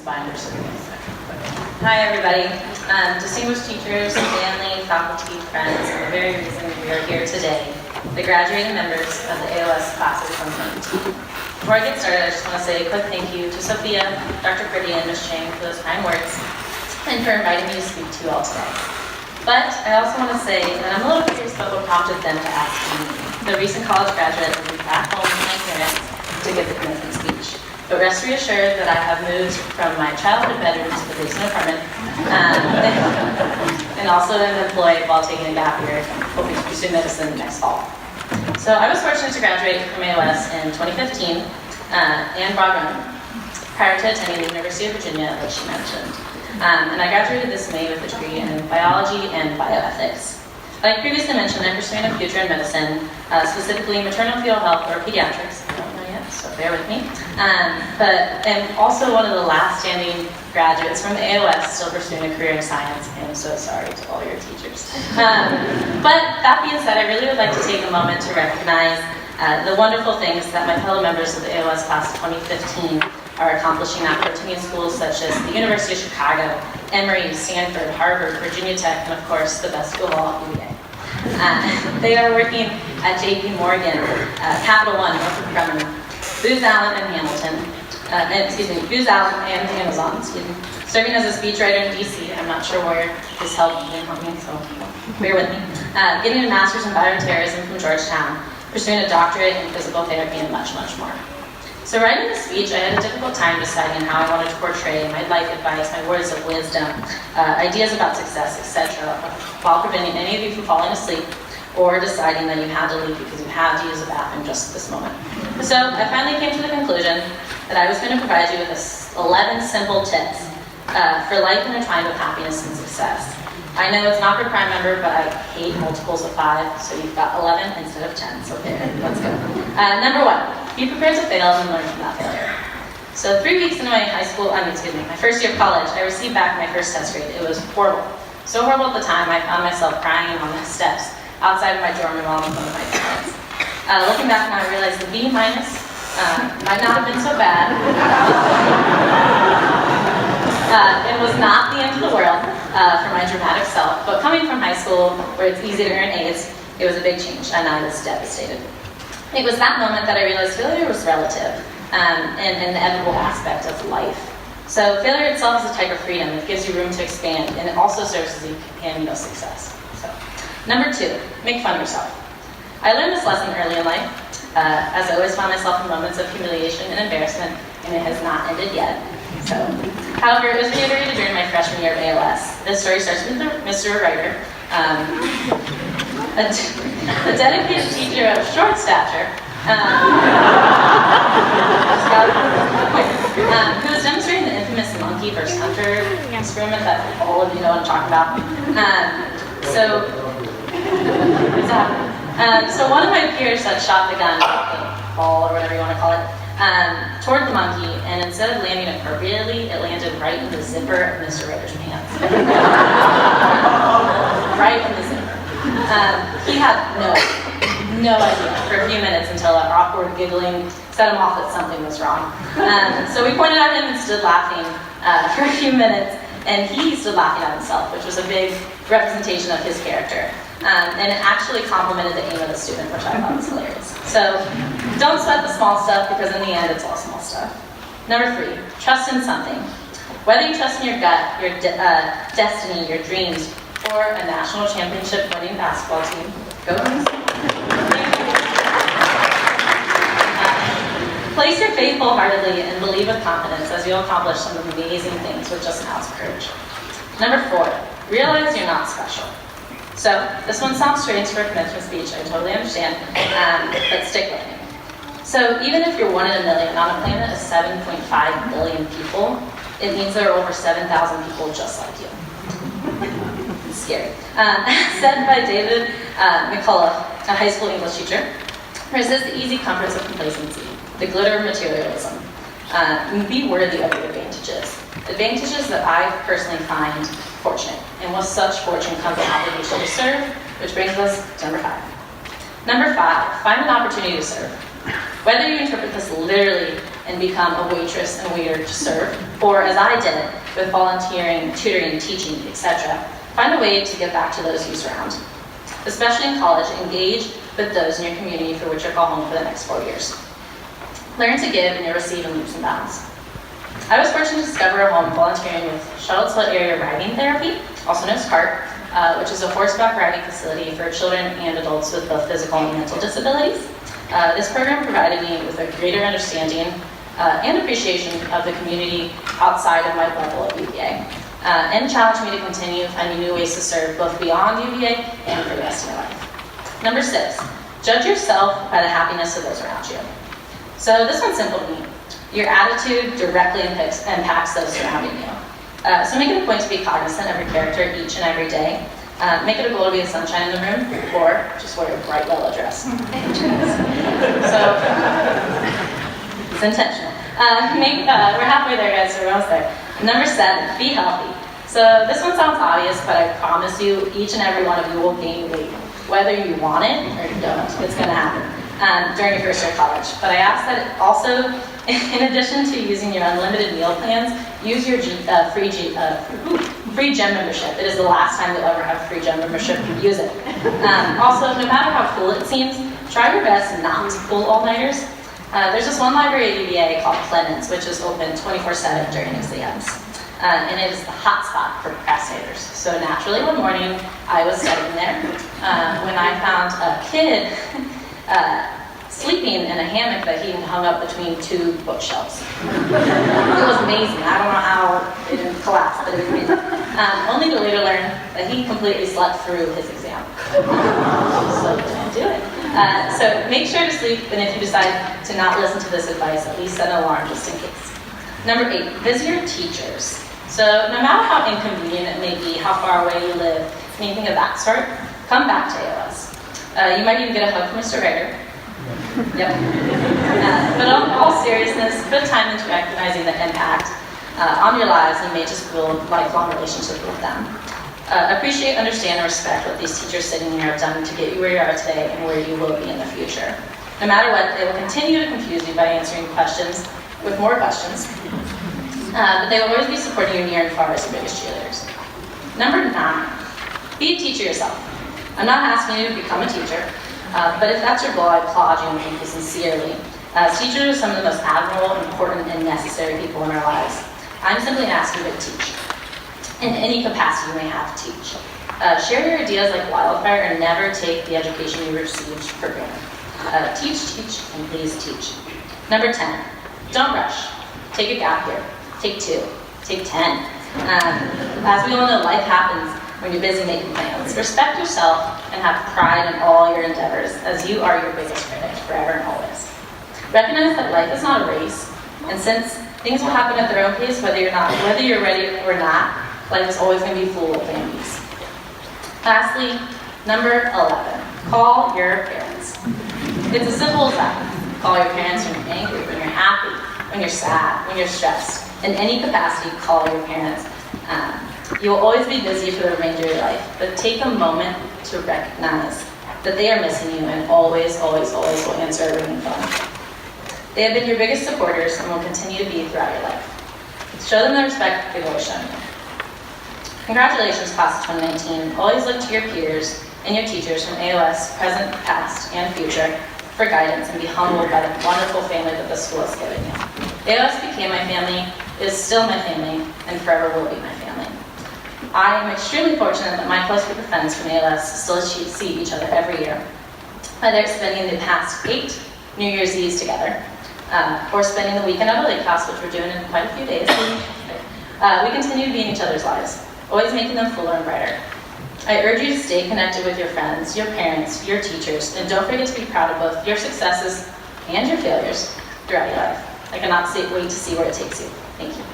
binders. Hi everybody, distinguished teachers, family, faculty, friends, and the very reason we are here today, the graduating members of the AOS class of 2019. Before I get started, I just want to say a quick thank you to Sophia, Dr. Priddy, and Ms. Chang for those kind words, and for inviting me to speak to you all today. But I also want to say that I'm a little curious about what prompted them to ask me, the recent college graduate, to be back home with my parents to give the commencement speech. But rest reassured that I have moved from my childhood bedroom to the basement apartment, and also am employed while taking a gap year, hoping to pursue medicine next fall. So I was fortunate to graduate from AOS in 2015 and Broadrun prior to attending the University of Virginia, like she mentioned. And I graduated this May with a degree in biology and bioethics. Like previously mentioned, I'm pursuing a future in medicine, specifically maternal fetal health or pediatrics. I don't know yet, so bear with me. But I'm also one of the last standing graduates from the AOS still pursuing a career in science. I am so sorry to all your teachers. But that being said, I really would like to take a moment to recognize the wonderful things that my fellow members of the AOS class of 2015 are accomplishing at rotating schools such as the University of Chicago, Emory, Stanford, Harvard, Virginia Tech, and of course, the best of all, UVA. They are working at JP Morgan, Capital One, Northrop Grumman, Booz Allen and Hamilton, Booz Allen and Amazon, serving as a speechwriter in DC. I'm not sure where his help can help me, so bear with me. Getting a master's in bioterrorism from Georgetown, pursuing a doctorate in physical therapy, and much, much more. So writing the speech, I had a difficult time deciding how I wanted to portray my life advice, my words of wisdom, ideas about success, etc., while preventing any of you from falling asleep or deciding that you had to leave because you had to use the bathroom just at this moment. So I finally came to the conclusion that I was going to provide you with 11 simple tips for life intertwined with happiness and success. I know it's not for prime member, but I hate multiples of 5, so you've got 11 instead of 10, so there, let's go. Number 1, be prepared to fail and learn from that failure. So 3 weeks into my my first year of college, I received back my first test grade. It was horrible. So horrible at the time, I found myself crying on the steps outside of my dorm room while in front of my parents. Looking back now, I realized the B- might not have been so bad. It was not the end of the world for my dramatic self, but coming from high school where it's easy to earn A's, it was a big change, and I was devastated. It was that moment that I realized failure was relative and an inevitable aspect of life. So failure itself is a type of freedom. It gives you room to expand, and it also serves as a companion of success. So, number 2, make fun of yourself. I learned this lesson early in life, as I always found myself in moments of humiliation and embarrassment, and it has not ended yet. So, however, it was reiterated during my freshman year of AOS. This story starts with Mr. Reigel, a dedicated teacher of short stature, who was demonstrating the infamous monkey versus hunter experiment that all of you know what I'm talking about. So one of my peers had shot the gun, the ball or whatever you want to call it, toward the monkey, and instead of landing appropriately, it landed right in the zipper of Mr. Reigel's pants. Right in the zipper. He had no idea for a few minutes until that awkward giggling set him off that something was wrong. So we pointed at him and stood laughing for a few minutes, and he stood laughing at himself, which was a big representation of his character. And it actually complimented the aim of the student, which I thought was hilarious. So don't sweat the small stuff, because in the end, it's all small stuff. Number 3, trust in something. Whether you trust in your gut, your destiny, your dreams, or a national championship winning basketball team, go Bruins. Place your faith wholeheartedly and believe with confidence, as you'll accomplish some amazing things with just an ounce of courage. Number 4, realize you're not special. So, this one sounds strange for a commencement speech, I totally understand, but stick with me. So, even if you're 1 in a million on a planet of 7.5 billion people, it means there are over 7,000 people just like you. It's scary. Said by David McCullough, a high school English teacher, resist the easy comforts of complacency, the glitter of materialism. Be worthy of your advantages. Advantages that I personally find fortunate, and with such fortune comes the obligation to serve, which brings us to number 5. Number 5, find an opportunity to serve. Whether you interpret this literally and become a waitress and waiter to serve, or as I did, with volunteering, tutoring, teaching, etc. Find a way to give back to those you surround. Especially in college, engage with those in your community for which you're called home for the next 4 years. Learn to give and you'll receive in leaps and bounds. I was fortunate to discover a home volunteering with Charlottesville Area Riding Therapy, also known as CART, which is a horseback riding facility for children and adults with both physical and mental disabilities. This program provided me with a greater understanding and appreciation of the community outside of my bubble at UVA, and challenged me to continue finding new ways to serve both beyond UVA and for the rest of my life. Number 6, judge yourself by the happiness of those around you. So this one's simple to me. Your attitude directly impacts those surrounding you. So make it a point to be cognizant of your character each and every day. Make it a goal to be the sunshine in the room, or just wear a bright yellow dress. So, it's intentional. We're halfway there, guys, so we're almost there. Number 7, be healthy. So this one sounds obvious, but I promise you, each and every one of you will gain weight. Whether you want it or you don't, it's going to happen during your first year of college. But I ask that it also, in addition to using your unlimited meal plans, use your free gym membership. It is the last time you'll ever have free gym membership. Use it. Also, no matter how cool it seems, try your best not to pull all-nighters. There's this one library at UVA called Commencement, which is open 24/7 during exams. And it is the hot spot for procrastinators. So naturally, one morning, I was studying there when I found a kid sleeping in a hammock that he had hung up between 2 bookshelves. It was amazing. I don't know how it didn't collapse, but it was amazing. Only to later learn that he completely slept through his exam. So don't do it. So make sure to sleep, and if you decide to not listen to this advice, at least set an alarm just in case. Number 8, visit your teachers. So no matter how inconvenient it may be, how far away you live, anything of that sort, come back to AOS. You might even get a hug from Mr. Reigel. Yep. But in all seriousness, put time into recognizing the impact on your lives, and you may just build lifelong relationships with them. Appreciate, understand, and respect what these teachers sitting here have done to get you where you are today and where you will be in the future. No matter what, they will continue to confuse you by answering questions with more questions, but they will always be supporting you near and far as your biggest cheerleaders. Number 9, be a teacher yourself. I'm not asking you to become a teacher, but if that's your goal, I applaud you and thank you sincerely. Teachers are some of the most admirable, important, and necessary people in our lives. I'm simply asking you to teach. In any capacity you may have to teach. Share your ideas like wildfire and never take the education you received for granted. Teach, teach, and please teach. Number 10, don't rush. Take a gap year. Take 2. Take 10. As we all know, life happens when you're busy making plans. Respect yourself and have pride in all your endeavors, as you are your biggest critic forever and always. Recognize that life is not a race, and since things will happen at their own pace, whether you're ready or not, life is always going to be full of families. Lastly, number 11, call your parents. It's as simple as that. Call your parents when you're angry, when you're happy, when you're sad, when you're stressed. In any capacity, call your parents. You will always be busy for the remainder of your life, but take a moment to recognize that they are missing you and always, always, always will answer a ringing phone. They have been your biggest supporters and will continue to be throughout your life. Show them the respect they've always shown you. Congratulations, class of 2019. Always look to your peers and your teachers from AOS, present, past, and future, for guidance, and be humbled by the wonderful family that this school has given you. AOS became my family, is still my family, and forever will be my family. I am extremely fortunate that my close group of friends from AOS still see each other every year. Whether it's spending the past 8 New Year's Eves together, or spending the weekend at a lake house, which we're doing in quite a few days, we continue to be in each other's lives, always making them fuller and brighter. I urge you to stay connected with your friends, your parents, your teachers, and don't forget to be proud of both your successes and your failures throughout your life. I cannot wait to see where it takes you. Thank you.